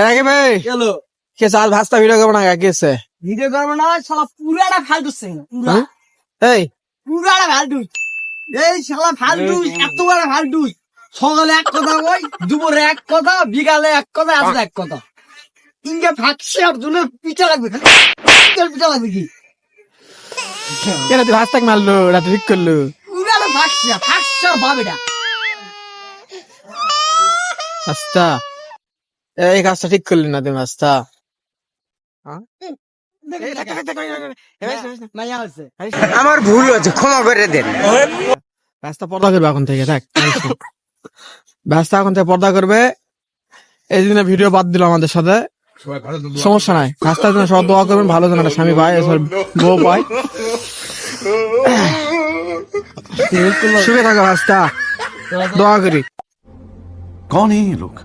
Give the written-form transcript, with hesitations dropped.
আগে ভাই চলো কে চাল ভাস্তা ভিডিও করবো না কেছে ভিডিও করবো না শালা পুরাটা ফালতু পুরা এই পুরাটা ফালতু এই শালা ফালতু এত বড় ফালতু সকালে এক কথা কই দুপুরে এক কথা বিকালে এক কথা আসলে এক কথা ইনকে ফাঁকছে আর জন্য পিঠা লাগবে পিঠা লাগবে কি কেন তুই ভাস্তাক মারলো ওটা ঠিক করলো পুরাটা ফাঁকছে আর ভাবেটা আস্তা এই কাজটা ঠিক করলি না তুমি আস্তা আমার ভুল হচ্ছে, ক্ষমা করে দেন। রাস্তা পর্দা করবে এখন থেকে থাক ব্যস্ত এখন থেকে পর্দা করবে। এই দিনে ভিডিও বাদ দিল আমাদের সাথে, সমস্যা নাই। রাস্তার জন্য সব দোয়া করবেন, ভালো যেন একটা স্বামী পায়, বউ পায়, সুখে থাকো রাস্তা, দোয়া করি। कौन है ये लोग?